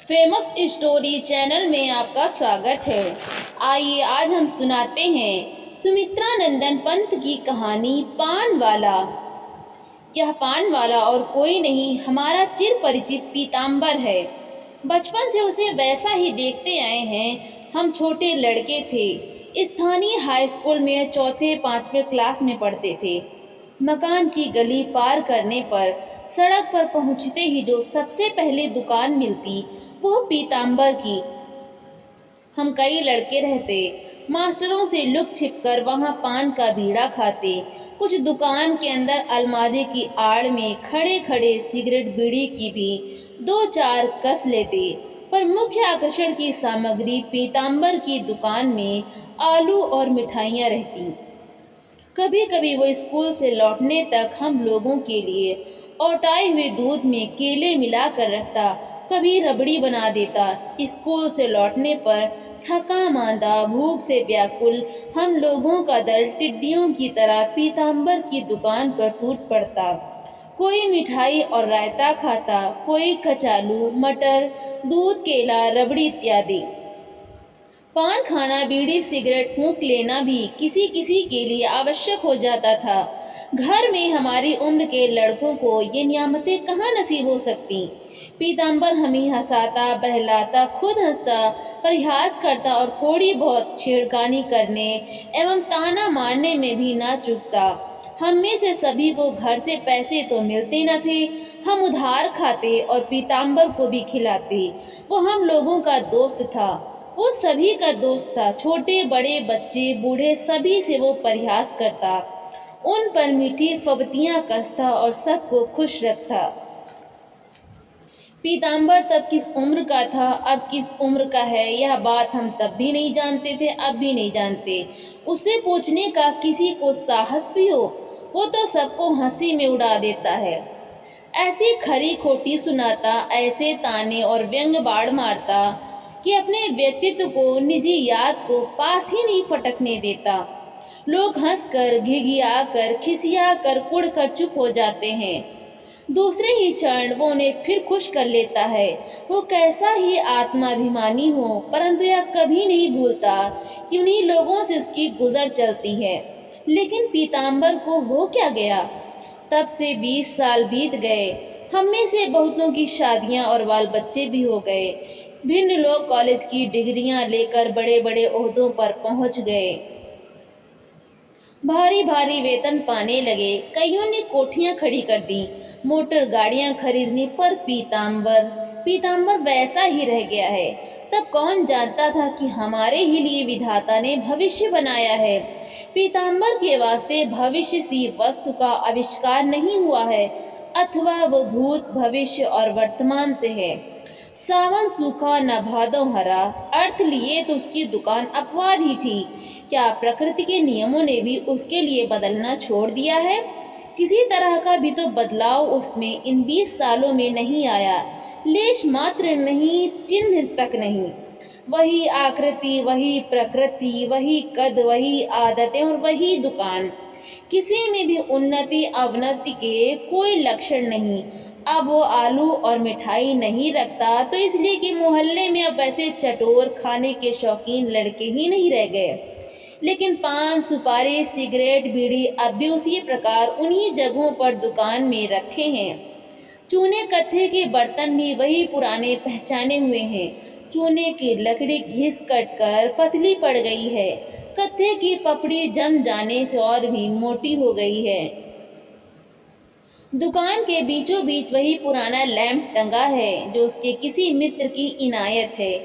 Famous story channel में आपका स्वागत है। आइए आज हम सुनाते हैं सुमित्रा नंदन पंत की कहानी पान वाला। यह पान वाला और कोई नहीं, हमारा चिर परिचित पीताम्बर है। बचपन से उसे वैसा ही देखते आए हैं। हम छोटे लड़के थे, स्थानीय हाई स्कूल में चौथे पांचवें क्लास में पढ़ते थे। मकान की गली पार करने पर सड़क पर पहुंचते ही जो सबसे पहले दुकान मिलती वो पीताम्बर की। हम कई लड़के रहते, मास्टरों से लुक छिपकर वहां पान का बीड़ा खाते। कुछ दुकान के अंदर अलमारी की आड़ में खड़े खड़े सिगरेट बीड़ी की भी दो चार कस लेते। पर मुख्य आकर्षण की सामग्री पीताम्बर की दुकान में आलू और मिठाइयाँ रहती। कभी कभी वो स्कूल से लौटने तक हम लोगों के लिए औटाए हुए दूध में केले मिलाकर रखता, कभी रबड़ी बना देता। स्कूल से लौटने पर थका मांदा, भूख से व्याकुल हम लोगों का दल टिड्डियों की तरह पीताम्बर की दुकान पर टूट पड़ता। कोई मिठाई और रायता खाता, कोई कचालू, मटर, दूध, केला, रबड़ी इत्यादि। पान खाना, बीड़ी सिगरेट फूंक लेना भी किसी किसी के लिए आवश्यक हो जाता था। घर में हमारी उम्र के लड़कों को ये नियामतें कहाँ नसीब हो सकती। पीताम्बर हमें हंसाता, बहलाता, खुद हंसता, परिहास करता और थोड़ी बहुत छेड़खानी करने एवं ताना मारने में भी ना चूकता। हम में से सभी को घर से पैसे तो मिलते न थे। हम उधार खाते और पीताम्बर को भी खिलाते। वो हम लोगों का दोस्त था, वो सभी का दोस्त था। छोटे बड़े बच्चे बूढ़े सभी से वो परिहास करता, उन पर मीठी फबतियां कसता और सबको खुश रखता। पीताम्बर तब किस उम्र का था, अब किस उम्र का है, यह बात हम तब भी नहीं जानते थे, अब भी नहीं जानते। उसे पूछने का किसी को साहस भी हो, वो तो सबको हंसी में उड़ा देता है। ऐसी खरी खोटी सुनाता, ऐसे ताने और व्यंग बाढ़ मारता कि अपने व्यक्तित्व को, निजी याद को पास ही नहीं फटकने देता। लोग हंसकर, घिघियाकर, खिसियाकर, कुढ़कर चुप हो जाते हैं। दूसरे ही क्षण वो उन्हें फिर खुश कर लेता है। वो कैसा ही आत्माभिमानी हो, परंतु यह कभी नहीं भूलता कि उन्हीं लोगों से उसकी गुजर चलती है। लेकिन पीताम्बर को हो क्या गया? तब से 20 साल बीत गए। हम में से बहुतों की शादियां और बाल बच्चे भी हो गए। भिन्न लोग कॉलेज की डिग्रियां लेकर बड़े बड़े ओहदों पर पहुंच गए, भारी भारी वेतन पाने लगे। कईयों ने कोठियां खड़ी कर दी, मोटर गाड़ियां खरीदनी। पर पीताम्बर वैसा ही रह गया है। तब कौन जानता था कि हमारे ही लिए विधाता ने भविष्य बनाया है। पीताम्बर के वास्ते भविष्य सी वस्तु का आविष्कार नहीं हुआ है, अथवा वो भूत, भविष्य और वर्तमान से है। सावन सूखा न भादो हरा, अर्थ लिए तो उसकी दुकान अपवाद ही थी। क्या प्रकृति के नियमों ने भी उसके लिए बदलना छोड़ दिया है? किसी तरह का भी तो बदलाव उसमें इन 20 सालों में नहीं आया। लेश मात्र नहीं, चिन्ह तक नहीं। वही आकृति, वही प्रकृति, वही कद, वही आदतें और वही दुकान। किसी में भी उन्नति अवनति के कोई लक्षण नहीं। अब वो आलू और मिठाई नहीं रखता तो इसलिए कि मोहल्ले में अब वैसे चटोर खाने के शौकीन लड़के ही नहीं रह गए। लेकिन पान, सुपारी, सिगरेट, बीड़ी अब भी उसी प्रकार उन्हीं जगहों पर दुकान में रखे हैं। चूने कत्थे के बर्तन भी वही पुराने पहचाने हुए हैं। चूने की लकड़ी घिस कट कर पतली पड़ गई है। कत्थे की पपड़ी जम जाने से और भी मोटी हो गई है। दुकान के बीचों बीच वही पुराना लैंप टंगा है जो उसके किसी मित्र की इनायत है।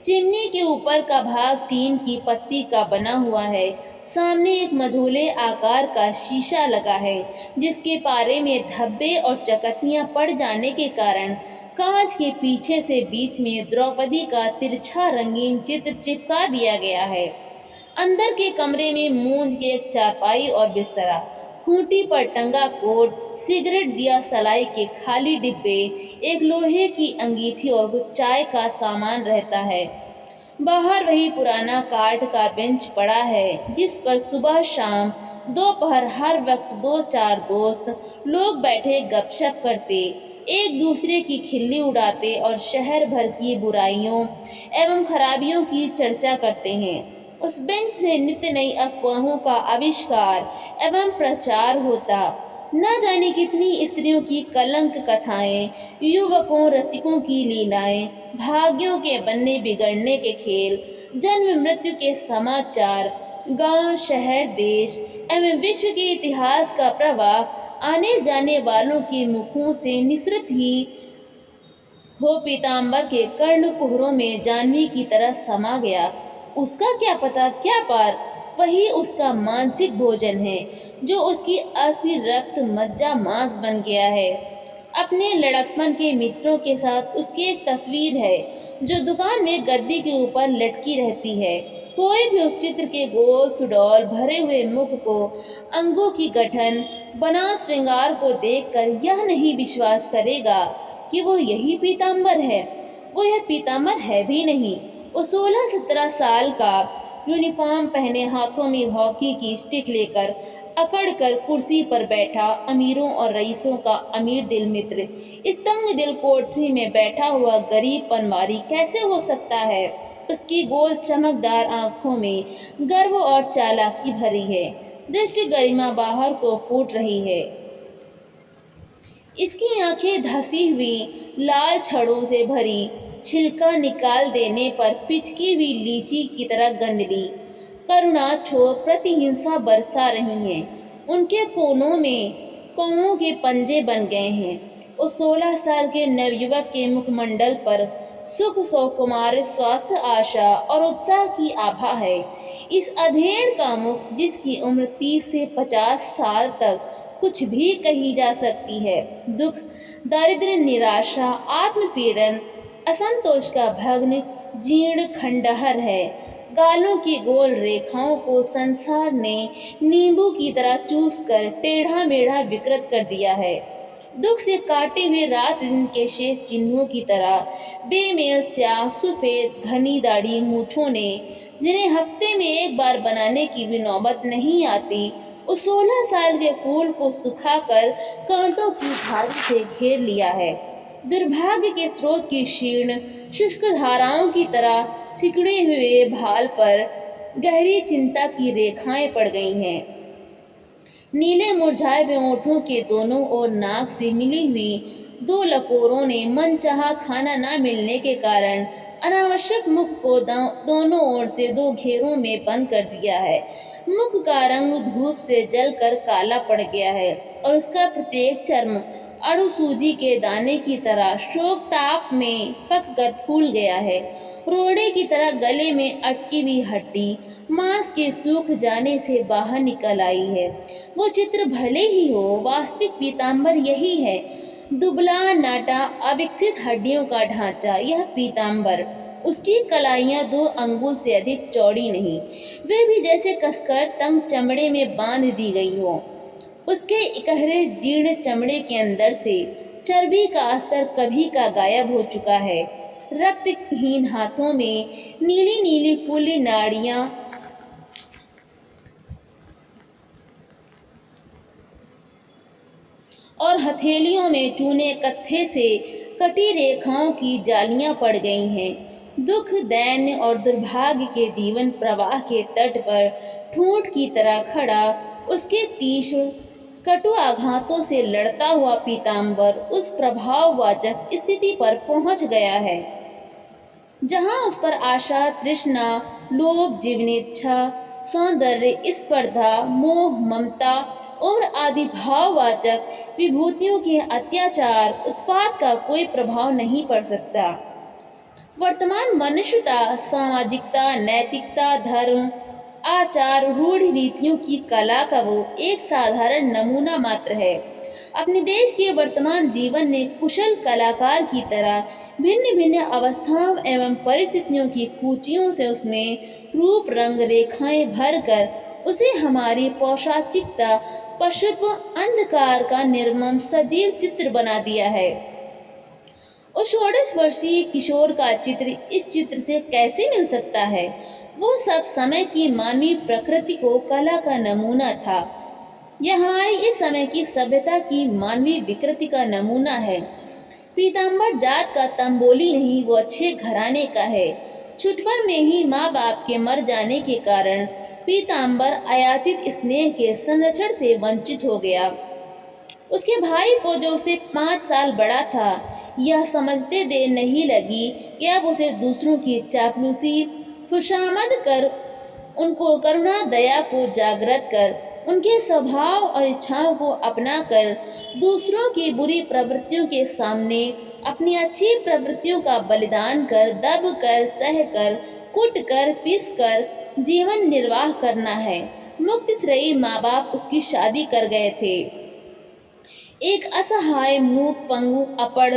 चिमनी के ऊपर का भाग टीन की पत्ती का बना हुआ है। सामने एक मझोले आकार का शीशा लगा है जिसके पारे में धब्बे और चकत्तियां पड़ जाने के कारण कांच के पीछे से बीच में द्रौपदी का तिरछा रंगीन चित्र चिपका दिया गया है। अंदर के कमरे में मूंज के एक चारपाई और बिस्तरा, खूंटी पर टंगा कोट, सिगरेट दिया सलाई के खाली डिब्बे, एक लोहे की अंगीठी और कुछ चाय का सामान रहता है। बाहर वही पुराना काठ का बेंच पड़ा है जिस पर सुबह शाम दोपहर हर वक्त दो चार दोस्त लोग बैठे गपशप करते। एक दूसरे की खिल्ली उड़ाते और शहर भर की बुराइयों एवं खराबियों की चर्चा करते हैं। उस बेंच से नित्य नई अफवाहों का आविष्कार एवं प्रचार होता। न जाने कितनी स्त्रियों की कलंक कथाएं, युवकों रसिकों की लीलाएं, भाग्यों के बनने बिगड़ने के खेल, जन्म मृत्यु के समाचार, गांव शहर देश एवं विश्व के इतिहास का प्रवाह आने जाने वालों के मुखों से निसृत ही हो पीताम्बर के कर्ण कुहरों में जानवी की तरह समा गया। उसका क्या पता क्या पार, वही उसका मानसिक भोजन है जो उसकी अस्थि रक्त मज्जा मांस बन गया है। अपने लड़कपन के मित्रों के साथ उसकी एक तस्वीर है जो दुकान में गद्दी के ऊपर लटकी रहती है। कोई भी उस चित्र के गोल सुडौल भरे हुए मुख को, अंगों की गठन बना श्रृंगार को देखकर यह नहीं विश्वास करेगा कि वो यही पीताम्बर है। वो यह पीताम्बर है भी नहीं। वो 16-17 साल का यूनिफॉर्म पहने, हाथों में हॉकी की स्टिक लेकर अकड़ कर कुर्सी पर बैठा अमीरों और रईसों का अमीर दिल मित्र, इस तंग दिल कोठरी में बैठा हुआ गरीब पनवारी कैसे हो सकता है? उसकी गोल चमकदार आंखों में गर्व और चालाकी भरी है। दृष्टि गरिमा बाहर को फूट रही है। इसकी आंखें धसी हुई लाल छड़ों से भरी, छिलका निकाल देने पर पिचकी हुई लीची की तरह गंदली करुणा क्षोभ प्रतिहिंसा बरसा रही हैं। उनके कोनों में कौओं के पंजे बन गए हैं। उस 16 साल के नवयुवक के मुखमंडल पर सुख सौकुमार स्वास्थ्य आशा और उत्साह की आभा है। इस अधेड़ का मुख, जिसकी उम्र 30 से 50 साल तक कुछ भी कही जा सकती है, दुख दारिद्र्य निराशा आत्मपीड़न असंतोष का भग्न जीर्ण खंडहर है। गालों की गोल रेखाओं को संसार ने नींबू की तरह चूस कर टेढ़ा मेढ़ा विकृत कर दिया है। दुख से काटे हुए रात दिन के शेष चिन्हों की तरह बेमेल स्याह सफेद घनी दाढ़ी मूछों ने, जिन्हें हफ्ते में एक बार बनाने की भी नौबत नहीं आती, उस 16 साल के फूल को सुखाकर कांटों की झाड़ी से घेर लिया है। दुर्भाग्य के स्रोत की शीर्ण शुष्क धाराओं की तरह सिकुड़े हुए भाल पर गहरी चिंता की रेखाएं पड़ गई हैं। नीले मुरझाए हुए ओठों के दोनों ओर नाक से मिली हुई 2 लकोरों ने मनचाहा खाना न मिलने के कारण अनावश्यक मुख को दोनों ओर से 2 घेरों में बंद कर दिया है। मुख का रंग धूप से जलकर काला पड़ गया है और उसका प्रत्येक चर्म अड़ु सूजी के दाने की तरह शोक ताप में पक कर फूल गया है। रोड़े की तरह गले में अटकी हुई हड्डी मांस के सूख जाने से बाहर निकल आई है। वो चित्र भले ही हो, वास्तविक पीताम्बर यही है। दुबला नाटा अविकसित हड्डियों का ढांचा, यह पीताम्बर। उसकी कलाइयाँ 2 अंगुल से अधिक चौड़ी नहीं, वे भी जैसे कसकर तंग चमड़े में बांध दी गई हो। उसके इकहरे जीर्ण चमड़े के अंदर से चर्बी का अस्तर कभी का गायब हो चुका है। रक्तहीन हाथों में नीली नीली फूली नाड़ियाँ और हथेलियों में चूने कत्थे से कटी रेखाओं की जालियां पड़ गई हैं। दुख दैन्य और दुर्भाग्य के जीवन प्रवाह के तट पर ठूंठ की तरह खड़ा, उसके तीक्ष्ण कटु आघातों से लड़ता हुआ पीताम्बर उस प्रभाववाचक स्थिति पर पहुंच गया है जहां उस पर आशा, तृष्णा, लोभ, जीवनेच्छा, सौंदर्य, स्पर्धा, मोह, ममता, उम्र आदि भाववाचक विभूतियों के अत्याचार उत्पात का कोई प्रभाव नहीं पड़ सकता। वर्तमान मनुष्यता, सामाजिकता, नैतिकता, धर्म, आचार, रूढ़ रीतियों की कला का वो एक साधारण नमूना मात्र है। अपने देश के वर्तमान जीवन ने कुशल कलाकार की तरह भिन्न भिन्न अवस्थाओं एवं परिस्थितियों की कूचियों से उसमें रूप रंग रेखाएं भरकर उसे हमारी पौशाचिकता, पशुत्व, अंधकार का निर्मम सजीव चित्र बना दिया है। उस 16 वर्षीय किशोर का चित्र इस चित्र से कैसे मिल सकता है? वो सब समय की मानवीय प्रकृति को कला का नमूना था। यह हमारी इस समय की सभ्यता की मानवीय विकृति का नमूना है। पीताम्बर जात का तंबोली नहीं, वो अच्छे घराने का है। छुटपन में ही माँ बाप के मर जाने के कारण पीताम्बर अयाचित स्नेह के संरक्षण से वंचित हो गया। उसके भाई को, जो उसे 5 साल बड़ा था, यह समझते देर नहीं लगी कि अब उसे दूसरों की चापलूसी खुशामद कर, उनको करुणा दया को जागृत कर, उनके स्वभाव और इच्छाओं को अपना कर, दूसरों की बुरी प्रवृत्तियों के सामने अपनी अच्छी प्रवृत्तियों का बलिदान कर, दब कर, सह कर, कुट कर, पिस कर जीवन निर्वाह करना है। मुक्त श्रेयी माँ बाप उसकी शादी कर गए थे। एक असहाय, मूक, पंगु, अपड़,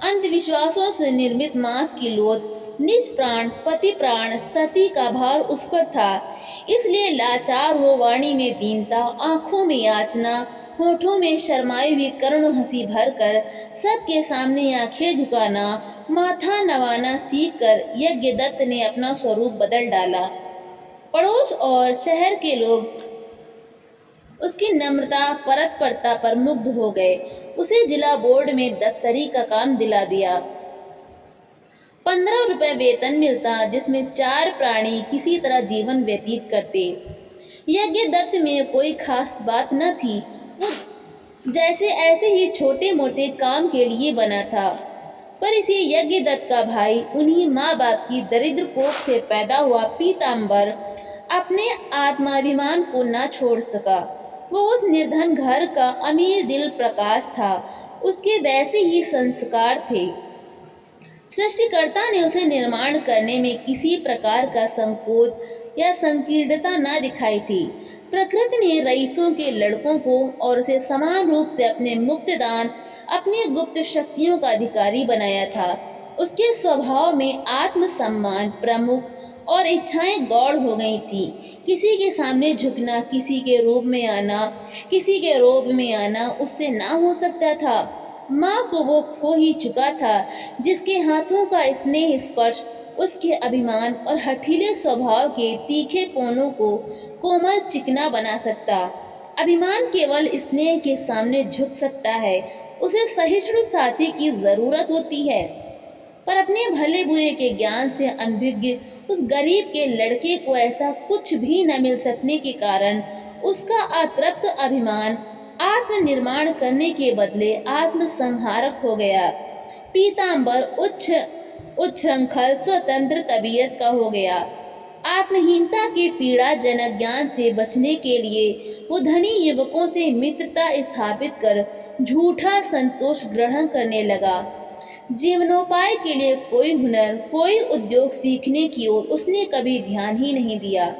अंधविश्वासों से निर्मित मांस की लोथ, निष्प्राण, पति प्राण, सती का भार उस पर था। इसलिए लाचार हो वाणी में दीनता, आंखों में याचना, होठों में शर्माई हुई करुण हंसी भरकर सबके सामने आंखें झुकाना, माथा नवाना सीख कर यज्ञदत्त ने अपना स्वरूप बदल डाला। पड़ोस और शहर के लोग उसकी नम्रता, परतपरता पर मुग्ध हो गए। उसे जिला बोर्ड में दफ्तरी का काम दिला दिया। 15 रुपए वेतन मिलता, जिसमें 4 प्राणी किसी तरह जीवन व्यतीत करते। यज्ञदत्त में कोई खास बात न थी, वो जैसे ऐसे ही छोटे मोटे काम के लिए बना था। पर इसी यज्ञदत्त का भाई, उन्हीं माँ बाप की दरिद्र कोख से पैदा हुआ पीताम्बर, अपने आत्माभिमान को न छोड़ सका। वो उस निर्धन घर का अमीर दिल प्रकाश था। उसके वैसे ही संस्कार थे। सृष्टिकर्ता ने उसे निर्माण करने में किसी प्रकार का संकोच या संकीर्णता न दिखाई थी। प्रकृति ने रईसों के लड़कों को और उसे समान रूप से अपने मुक्तदान, अपनी गुप्त शक्तियों का अधिकारी बनाया था। उसके स्वभाव में आत्मसम्मान प्रमुख और इच्छाएं गौड़ हो गई थी। किसी के सामने झुकना, किसी के रूप में आना, किसी के रोब में आना उससे ना हो सकता था। माँ को वो खो ही चुका था, जिसके हाथों का स्नेह स्पर्श उसके अभिमान और हठीले स्वभाव के तीखे कोनों को कोमल चिकना बना सकता। अभिमान केवल स्नेह के सामने झुक सकता है। उसे सहिष्णु साथी की जरूरत होती है। पर अपने भले बुरे के ज्ञान से अनभिज्ञ उस गरीब के लड़के को ऐसा कुछ भी न मिल सकने के कारण उसका अतृप्त अभिमान आत्मनिर्माण करने के बदले आत्मसंहारक हो गया। पीताम्बर उच्छृंखल स्वतंत्र तबीयत का हो गया। आत्महीनता के पीड़ाजनक ज्ञान से बचने के लिए वो धनी युवकों से मित्रता स्थापित कर झूठा संतोष ग्रहण करने लगा। जीवनोपाय के लिए कोई हुनर, कोई उद्योग सीखने की ओर उसने कभी ध्यान ही नहीं दिया,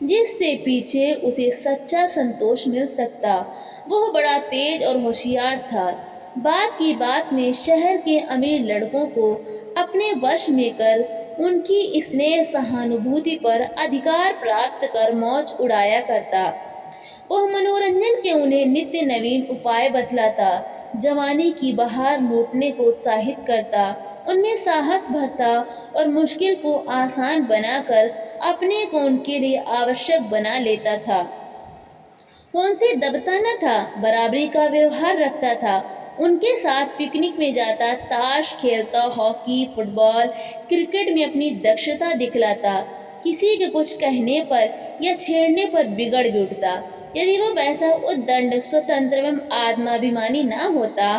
जिससे पीछे उसे सच्चा संतोष मिल सकता। वह बड़ा तेज और होशियार था। बात की बात में शहर के अमीर लड़कों को अपने वश में कर उनकी स्नेह सहानुभूति पर अधिकार प्राप्त कर मौज उड़ाया करता। वह मनोरंजन के उन्हें नित्य नवीन उपाय बतलाता, जवानी की बहार लूटने को उत्साहित करता, उनमें साहस भरता और मुश्किल को आसान बनाकर अपने को उनके लिए आवश्यक बना लेता था। वो उनसे दबता न था, बराबरी का व्यवहार रखता था। उनके साथ पिकनिक में जाता, ताश खेलता, हॉकी, फुटबॉल, क्रिकेट में अपनी दक्षता दिखलाता। किसी के कुछ कहने पर या छेड़ने पर बिगड़ भी उठता। यदि वह वैसा उद्दंड, स्वतंत्र एवं आत्माभिमानी ना होता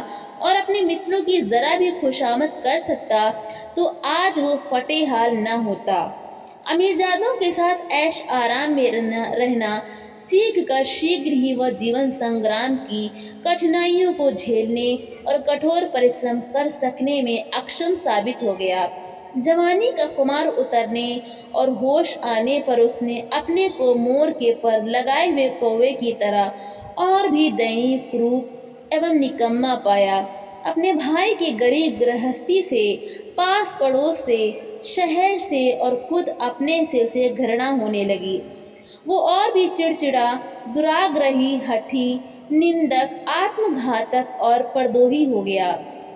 और अपने मित्रों की जरा भी खुशामद कर सकता, तो आज वो फटे हाल न होता। अमीरजादों के साथ ऐश आराम में रहना सीख कर शीघ्र ही वह जीवन संग्राम की कठिनाइयों को झेलने और कठोर परिश्रम कर सकने में अक्षम साबित हो गया। जवानी का खुमार उतरने और होश आने पर उसने अपने को मोर के पर लगाए हुए कौवे की तरह और भी दयनीय, क्रूर एवं निकम्मा पाया। अपने भाई की गरीब गृहस्थी से, पास पड़ोस से, शहर से और खुद अपने से उसे घृणा होने लगी। वो और भी चिड़चिड़ा, दुराग्रही, हठी, निंदक, आत्मघातक और परद्रोही हो गया।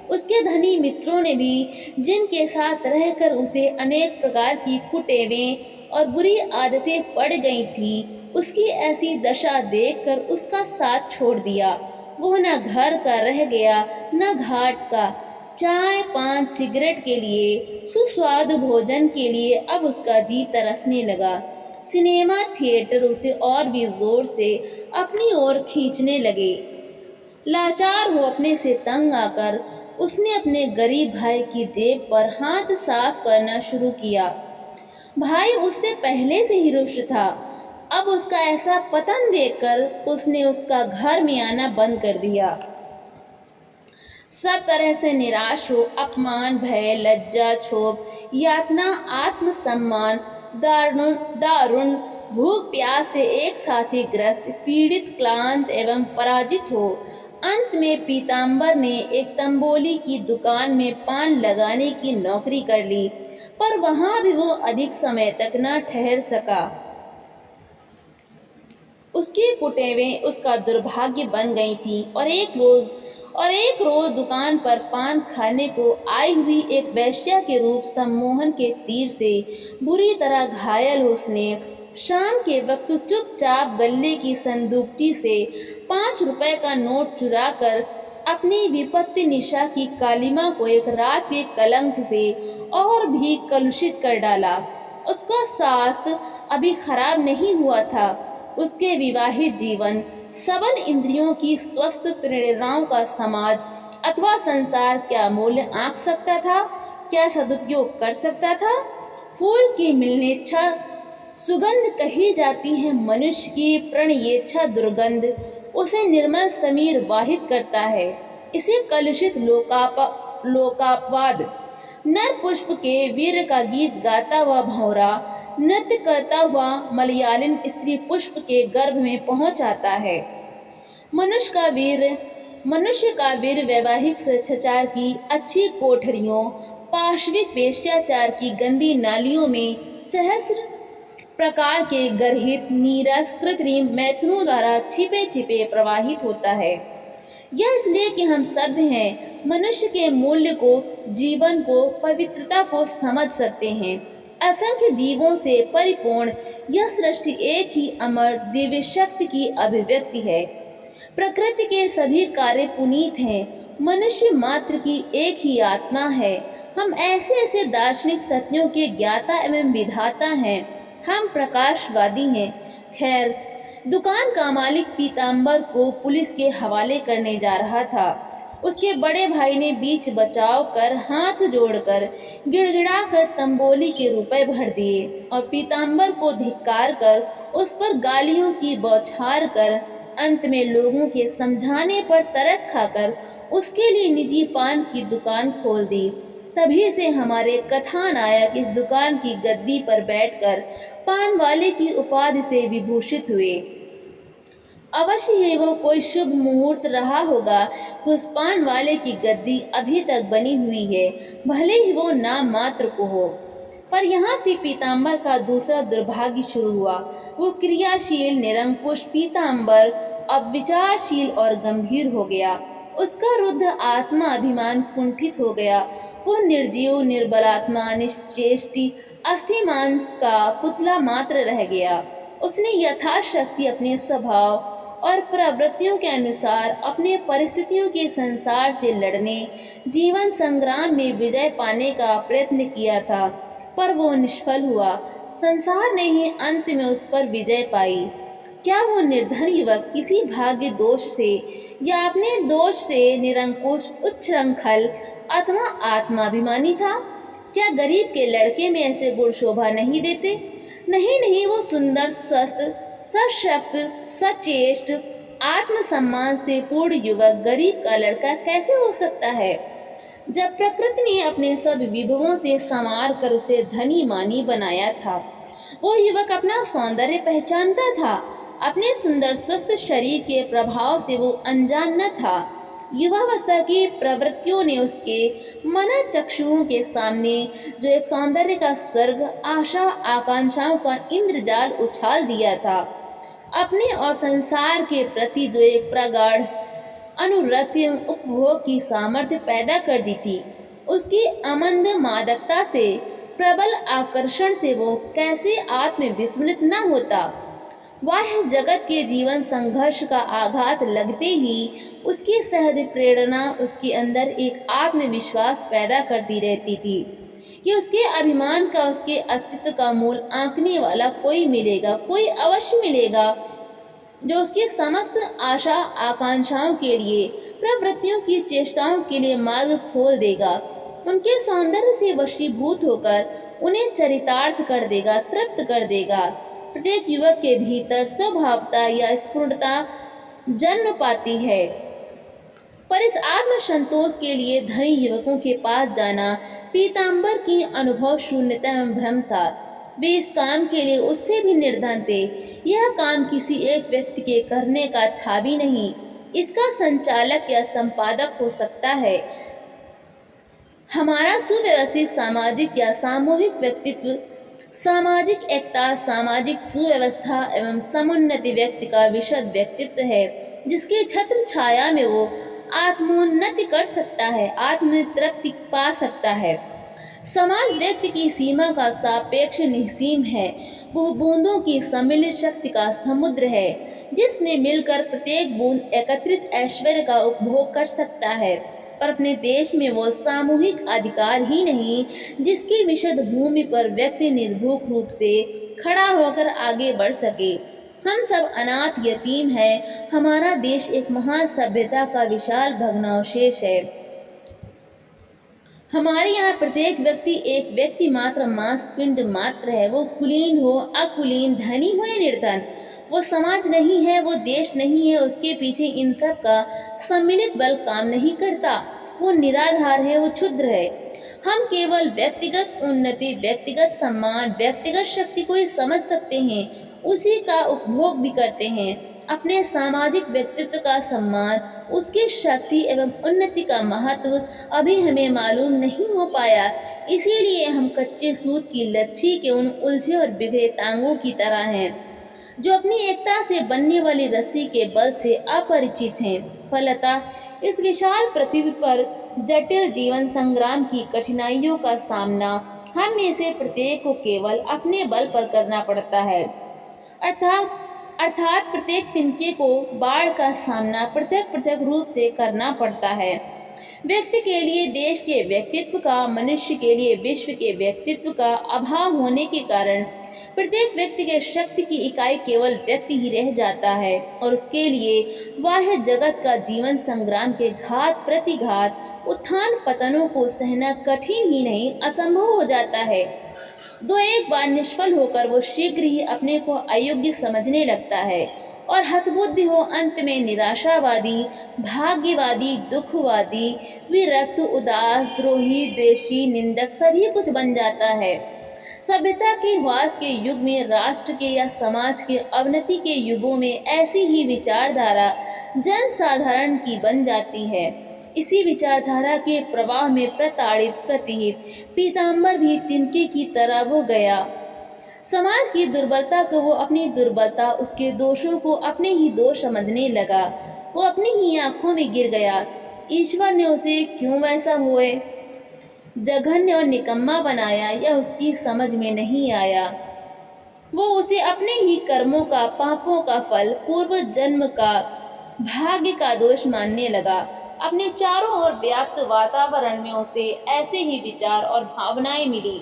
उसके धनी मित्रों ने भी, जिनके साथ रहकर उसे अनेक प्रकार की कुटेवें और बुरी आदतें पड़ गई थी, उसकी ऐसी दशा देखकर उसका साथ छोड़ दिया। वो न घर का रह गया, न घाट का। चाय, पान, सिगरेट के लिए, सुस्वादु भोजन के लिए अब उसका जी तरसने लगा। सिनेमा थिएटर उसे और भी जोर से अपनी ओर खींचने लगे। लाचार हो अपने से तंग आकर उसने अपने गरीब भाई की जेब पर हाथ साफ करना शुरू किया। भाई उससे पहले से ही रुष्ट था। अब उसका ऐसा पतन देखकर उसने उसका घर में आना बंद कर दिया। सब तरह से निराश हो, अपमान, भय, लज्जा, क्षोभ, यातना, आत्मसम्मान, दारुण भूख प्यास से एक साथ ही ग्रस्त, पीड़ित, क्लांत एवं पराजित हो अंत में पीताम्बर ने एक तंबोली की दुकान में पान लगाने की नौकरी कर ली, पर वहां भी वो अधिक समय तक न ठहर सका। उसकी कुटेवें उसका दुर्भाग्य बन गई थी और एक रोज दुकान पर पान खाने को आई हुई एक वेश्या के रूप सम्मोहन के तीर से बुरी तरह घायल उसने शाम के वक्त चुपचाप गले की संदूकची से 5 रुपए का नोट चुराकर अपनी विपत्ति निशा की कालिमा को एक रात के कलंक से और भी कलुषित कर डाला। उसका स्वास्थ्य अभी खराब नहीं हुआ था। उसके विवाहित जीवन, सबल इंद्रियों की स्वस्थ प्रेरणाओं का समाज अथवा संसार क्या मूल्य आंक सकता था, क्या सदुपयोग कर सकता था? फूल की मिलनेच्छा सुगंध कही जाती है, मनुष्य की प्रणयेच्छा दुर्गंध उसे निर्मल समीर वाहित करता है। इसे कलुषित लोकापवाद नर पुष्प के वीर का गीत गाता हुआ भंवरा नृत्य करता हुआ मलयालिन स्त्री पुष्प के गर्भ में पहुंच आता है। मनुष्य का वीर वैवाहिक स्वेच्छाचार की अच्छी कोठरियों, पाशविक वेश्याचार की गंदी नालियों में सहस्र प्रकार के गर्हित नीरस कृत्रिम मैथुनों द्वारा छिपे छिपे प्रवाहित होता है। यह इसलिए कि हम सभ्य हैं, मनुष्य के मूल्य को, जीवन को, पवित्रता को समझ सकते हैं। असंख्य जीवों से परिपूर्ण यह सृष्टि एक ही अमर दिव्य शक्ति की अभिव्यक्ति है। प्रकृति के सभी कार्य पुनीत हैं। मनुष्य मात्र की एक ही आत्मा है। हम ऐसे ऐसे दार्शनिक सत्यों के ज्ञाता एवं विधाता हैं। हम प्रकाशवादी हैं। खैर, दुकान का मालिक पीताम्बर को पुलिस के हवाले करने जा रहा था। उसके बड़े भाई ने बीच बचाव कर, हाथ जोड़कर, गिड़गिड़ाकर तंबोली के रुपए भर दिए और पीताम्बर को धिक्कार कर उस पर गालियों की बौछार कर अंत में लोगों के समझाने पर तरस खाकर उसके लिए निजी पान की दुकान खोल दी। तभी से हमारे कथानायक इस दुकान की गद्दी पर बैठकर पान वाले की उपाधि से विभूषित हुए। अवश्य ही वो कोई शुभ मुहूर्त रहा होगा कि उस पान वाले की गद्दी अभी तक बनी हुई है, भले ही वो नाम मात्र को हो। पर यहाँ से पीताम्बर का दूसरा दुर्भाग्य शुरू हुआ। वो क्रियाशील निरंकुश पीताम्बर अब विचारशील और गंभीर हो गया। उसका रुद्ध आत्मा अभिमान कुंठित हो गया। वो निर्जीव, निर्बलात्मा, निश्चेष्टि, अस्थिमांस का पुतला मात्र रह गया। उसने यथाशक्ति अपने स्वभाव और प्रवृत्तियों के अनुसार अपने परिस्थितियों के संसार से लड़ने, जीवन संग्राम में विजय पाने का प्रयत्न किया था, पर वो निष्फल हुआ। संसार ने ही अंत में उस पर विजय पाई। क्या वो निर्धन युवक किसी भाग्य दोष से या अपने दोष से निरंकुश, उच्छृंखल अथवा आत्माभिमानी था? क्या गरीब के लड़के में ऐसे गुण शोभा नहीं देते? नहीं, वो सुंदर, स्वस्थ, सशक्त, सचेष्ट, आत्मसम्मान से पूर्ण युवक गरीब का लड़का कैसे हो सकता है? जब प्रकृति ने अपने सब विभवों से संवार कर उसे धनी मानी बनाया था, वो युवक अपना सौंदर्य पहचानता था। अपने सुंदर स्वस्थ शरीर के प्रभाव से वो अनजान न था। युवावस्था की प्रवृत्तियों ने उसके मन चक्षुओं के सामने जो एक सौंदर्य का स्वर्ग, आशा आकांक्षाओं का इंद्रजाल उछाल दिया था। अपने और संसार के प्रति जो एक प्रगाढ़ अनुरक्ति एवं उपभोग की सामर्थ्य पैदा कर दी थी, उसकी अमंद मादकता से, प्रबल आकर्षण से वो कैसे आत्मविस्मृत न होता। बाह्य जगत के जीवन संघर्ष का आघात लगते ही उसकी सहज प्रेरणा उसके अंदर एक आत्मविश्वास पैदा करती रहती थी कि उसके अभिमान का, उसके अस्तित्व का मूल आंकने वाला कोई मिलेगा, कोई अवश्य मिलेगा जो उसकी समस्त आशा आकांक्षाओं के लिए, प्रवृत्तियों की चेष्टाओं के लिए मार्ग खोल देगा। उनके सौंदर्य से वशीभूत होकर उन्हें चरितार्थ कर देगा, तृप्त कर देगा। प्रत्येक युवक के भीतर स्वभावता या स्फुटता जन्म पाती है, पर इस आत्म संतोष के लिए धनी युवकों के पास जाना पीताम्बर की अनुभव शून्यता में भ्रम था। वे इस काम के लिए उससे भी निर्धन थे। यह काम किसी एक व्यक्ति के करने का था भी नहीं। इसका संचालक या संपादक हो सकता है हमारा सुव्यवस्थित सामाजिक या सामूहिक व्यक्तित्व, सामाजिक एकता, सामाजिक सुव्यवस्था एवं समुन्नति व्यक्ति का विशद व्यक्तित्व है, जिसकी छत्र छाया में वो आत्मोन्नति कर सकता है, आत्मतृप्ति पा सकता है। समाज व्यक्ति की सीमा का सापेक्ष निसीम है। वो बूंदों की सम्मिलित शक्ति का समुद्र है, जिसमें मिलकर प्रत्येक बूंद एकत्रित ऐश्वर्य का उपभोग कर सकता है। पर अपने देश में वो सामूहिक अधिकार ही नहीं, जिसकी विशद भूमि पर व्यक्ति निर्भूक रूप से खड़ा होकर आगे बढ़ सके। हम सब अनाथ यतीम हैं। हमारा देश एक महान सभ्यता का विशाल भग्नावशेष है। हमारे यहाँ प्रत्येक व्यक्ति एक व्यक्ति मात्र, मांस पिंड मात्र है। वो कुलीन हो, अकुलीन, धनी हो या निर्धन, वो समाज नहीं है, वो देश नहीं है। उसके पीछे इन सब का सम्मिलित बल काम नहीं करता। वो निराधार है, वो क्षुद्र है। हम केवल व्यक्तिगत उन्नति, व्यक्तिगत सम्मान, व्यक्तिगत शक्ति को ही समझ सकते हैं, उसी का उपभोग भी करते हैं। अपने सामाजिक व्यक्तित्व का सम्मान, उसकी शक्ति एवं उन्नति का महत्व अभी हमें मालूम नहीं हो पाया। इसीलिए हम कच्चे सूत की लच्छी के उन उलझे और बिगड़े टांगों की तरह हैं, जो अपनी एकता से बनने वाली रस्सी के बल से अपरिचित हैं। फलतः इस विशाल पृथ्वी पर जटिल जीवन संग्राम की कठिनाइयों का सामना हम में से प्रत्येक को केवल अपने बल पर करना पड़ता है। अर्थात प्रत्येक तिनके को बाढ़ का सामना पृथक पृथक रूप से करना पड़ता है। व्यक्ति के लिए देश के व्यक्तित्व का, मनुष्य के लिए विश्व के व्यक्तित्व का अभाव होने के कारण प्रत्येक व्यक्ति के शक्ति की इकाई केवल व्यक्ति ही रह जाता है, और उसके लिए बाह्य जगत का जीवन संग्राम के घात प्रतिघात, उत्थान पतनों को सहना कठिन ही नहीं, असंभव हो जाता है। एक बार निष्फल होकर वो शीघ्र ही अपने को अयोग्य समझने लगता है, और हतबुद्धि हो अंत में निराशावादी, भाग्यवादी, दुखवादी, विरक्त, उदास, द्रोही, द्वेषी, निंदक सभी कुछ बन जाता है। सभ्यता के ह्रास के युग में, राष्ट्र के या समाज के अवनति के युगों में ऐसी ही विचारधारा जन साधारण की बन जाती है। इसी विचारधारा के प्रवाह में प्रताड़ित, प्रतिहित पीताम्बर भी तिनके की तरह हो गया। समाज की दुर्बलता को वो अपनी दुर्बलता, उसके दोषों को अपने ही दोष समझने लगा। वो अपनी ही आंखों में गिर गया। ईश्वर ने उसे क्यों वैसा हुए जघन्य और निकम्मा बनाया, यह उसकी समझ में नहीं आया। वो उसे अपने ही कर्मों का, पापों का फल, पूर्व जन्म का, भाग्य का दोष मानने लगा। अपने चारों ओर व्याप्त वातावरण में उसे ऐसे ही विचार और भावनाएं मिली,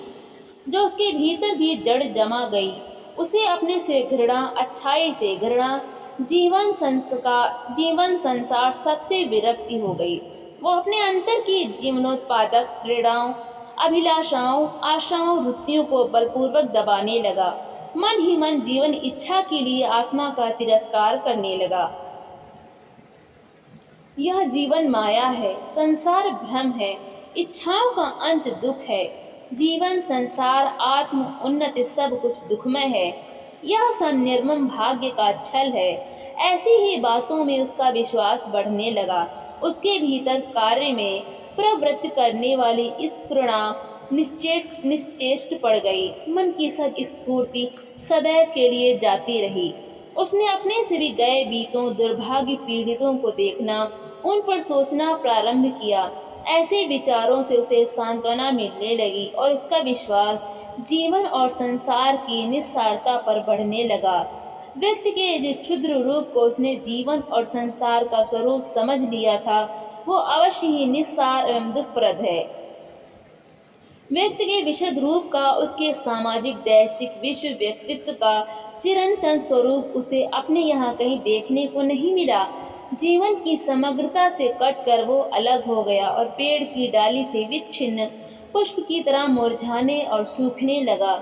जो उसके भीतर भी जड़ जमा गई। उसे अपने से घृणा, अच्छाई से घृणा, जीवन संसार सबसे विरक्ति हो गई। वो अपने अंतर की जीवनोत्पादक प्रेरणाओं, अभिलाषाओं, आशाओं, रुचियों को बलपूर्वक दबाने लगा। मन ही मन जीवन इच्छा के लिए आत्मा का तिरस्कार करने लगा। यह जीवन माया है, संसार भ्रम है, इच्छाओं का अंत दुख है। जीवन, संसार, आत्म, उन्नति सब कुछ दुखमय है। यह सब निर्मम भाग्य का छल है। ऐसी ही बातों में उसका विश्वास बढ़ने लगा। उसके भीतर कार्य में प्रवृत्त करने वाली स्फुरणा निश्चेष्ट पड़ गई। मन की सब स्फूर्ति सदैव के लिए जाती रही। उसने अपने से भी गए बीतों दुर्भाग्य पीड़ितों को देखना, उन पर सोचना प्रारंभ किया। ऐसे विचारों से उसे सांत्वना मिलने लगी और उसका विश्वास जीवन और संसार की निस्सारता पर बढ़ने लगा। व्यक्ति के जिस क्षुद्र रूप को उसने जीवन और संसार का स्वरूप समझ लिया था, वो अवश्य ही निस्सार एवं दुखप्रद है। व्यक्ति के विशद रूप का, उसके सामाजिक दैशिक विश्व व्यक्तित्व का चिरंतन स्वरूप उसे अपने यहाँ कहीं देखने को नहीं मिला। जीवन की समग्रता से कटकर वो अलग हो गया और पेड़ की डाली से विच्छिन्न पुष्प की तरह मुरझाने और सूखने लगा।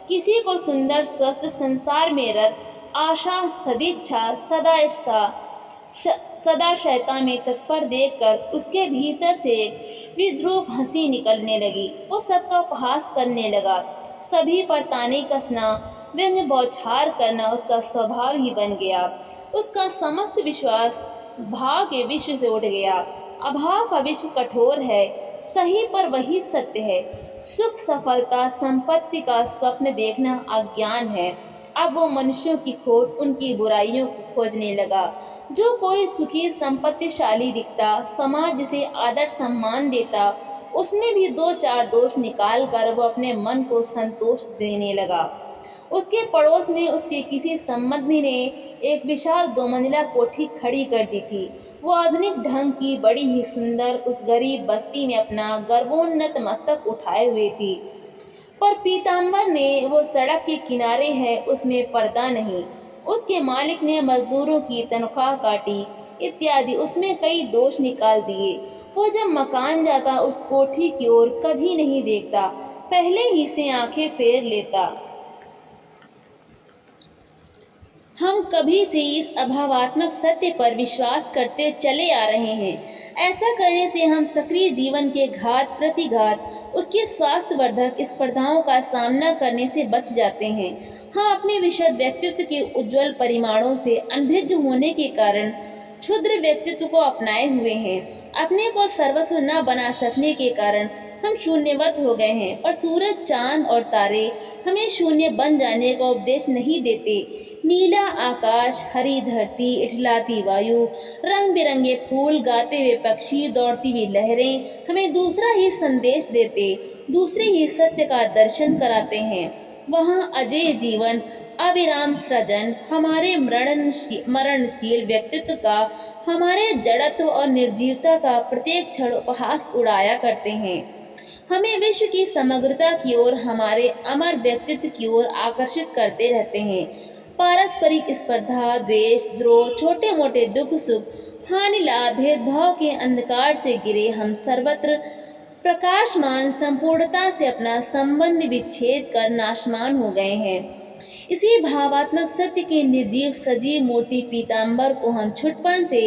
किसी को सुंदर स्वस्थ संसार में रत आशा सदिच्छा सदा शयता में तत्पर देखकर उसके भीतर से एक विद्रूप हंसी निकलने लगी। वो सबका उपहास करने लगा। सभी पर ताने कसना, व्यंग्य बौछार करना उसका स्वभाव ही बन गया। उसका समस्त विश्वास भाव के विश्व से उठ गया। अभाव का विश्व कठोर है, सही पर वही सत्य है। सुख सफलता संपत्ति का स्वप्न देखना अज्ञान है। अब वो मनुष्यों की खोट, उनकी बुराइयों को खोजने लगा। जो कोई सुखी संपत्तिशाली दिखता, समाज जिसे आदर सम्मान देता, उसमें भी दो चार दोष निकाल कर वो अपने मन को संतोष देने लगा। उसके पड़ोस में उसके किसी संबंधी ने एक विशाल 2 मंजिला कोठी खड़ी कर दी थी। वो आधुनिक ढंग की बड़ी ही सुंदर उस गरीब बस्ती में अपना गर्वोन्नत मस्तक उठाए हुए थी, पर पीताम्बर ने वो सड़क के किनारे है, उसमें पर्दा नहीं। उसके मालिक ने मजदूरों की तनख्वाह काटी इत्यादि उसमें कई दोष निकाल दिए। वो जब मकान जाता उस कोठी की ओर कभी नहीं देखता, पहले ही से आंखें फेर लेता। हम कभी से इस अभावात्मक सत्य पर विश्वास करते चले आ रहे हैं। ऐसा करने से हम सक्रिय जीवन के घात प्रतिघात, उसके स्वास्थ्यवर्धक स्पर्धाओं का सामना करने से बच जाते हैं। हम अपने विशद व्यक्तित्व के उज्जवल परिमाणों से अनभिज्ञ होने के कारण क्षुद्र व्यक्तित्व को अपनाए हुए हैं। अपने को सर्वस्व न बना सकने के कारण हम शून्यवत हो गए हैं, पर सूरज, चांद और तारे हमें शून्य बन जाने का उपदेश नहीं देते। नीला आकाश, हरी धरती, इठलाती वायु, रंग बिरंगे फूल, गाते हुए पक्षी, दौड़ती हुई लहरें हमें दूसरा ही संदेश देते, दूसरे ही सत्य का दर्शन कराते हैं। वहाँ अजय जीवन, अविराम सृजन, हमारे मरणशील व्यक्तित्व का, हमारे जड़त्व और निर्जीवता का प्रत्येक क्षण उपहास उड़ाया करते हैं। हमें विश्व की समग्रता की ओर, हमारे अमर व्यक्तित्व की ओर आकर्षित करते रहते हैं। पारस्परिक स्पर्धा, द्वेष, द्रोह, छोटे मोटे दुख सुख, हानि लाभ, भेदभाव के अंधकार से गिरे हम सर्वत्र प्रकाशमान संपूर्णता से अपना संबंध विच्छेद कर नाशमान हो गए हैं। इसी भावात्मक सत्य के निर्जीव सजीव मूर्ति पीताम्बर को हम छुटपन से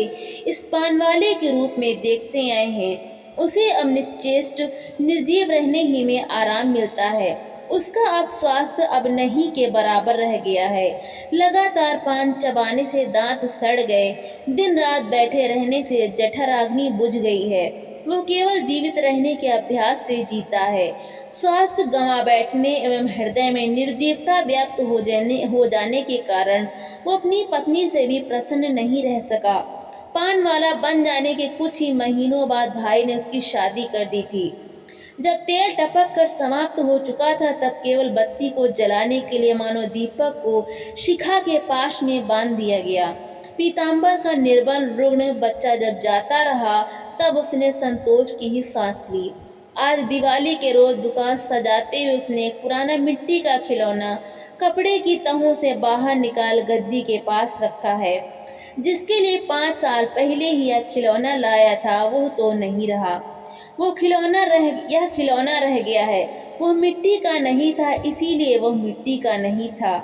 इस पानवाले के रूप में देखते आए हैं। उसे अब निश्चेष्ट निर्जीव रहने ही में आराम मिलता है। उसका अब स्वास्थ्य अब नहीं के बराबर रह गया है। लगातार पान चबाने से दांत सड़ गए, दिन रात बैठे रहने से जठराग्नि बुझ गई है। वो केवल जीवित रहने के अभ्यास से जीता है। स्वास्थ्य गंवा बैठने एवं हृदय में निर्जीवता व्याप्त हो जाने के कारण वो अपनी पत्नी से भी प्रसन्न नहीं रह सका। पान वाला बन जाने के कुछ ही महीनों बाद भाई ने उसकी शादी कर दी थी। जब तेल टपक कर समाप्त हो चुका था, तब केवल बत्ती को जलाने के लिए मानो दीपक को शिखा के पाश में बांध दिया गया। पीताम्बर का निर्बल रुग्ण बच्चा जब जाता रहा, तब उसने संतोष की ही सांस ली। आज दिवाली के रोज दुकान सजाते हुए उसने एक पुराना मिट्टी का खिलौना कपड़े की तहों से बाहर निकाल गद्दी के पास रखा है। जिसके लिए 5 साल पहले ही यह खिलौना लाया था, वो तो नहीं रहा। यह खिलौना रह गया है। वो मिट्टी का नहीं था, इसीलिए वह मिट्टी का नहीं था।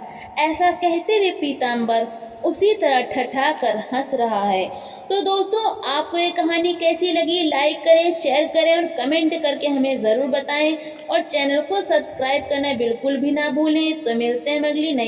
ऐसा कहते हुए पीताम्बर उसी तरह ठठा कर हंस रहा है। तो दोस्तों, आपको ये कहानी कैसी लगी? लाइक करें, शेयर करें और कमेंट करके हमें ज़रूर बताएं और चैनल को सब्सक्राइब करना बिल्कुल भी ना भूलें। तो मिलते हैं अगली नई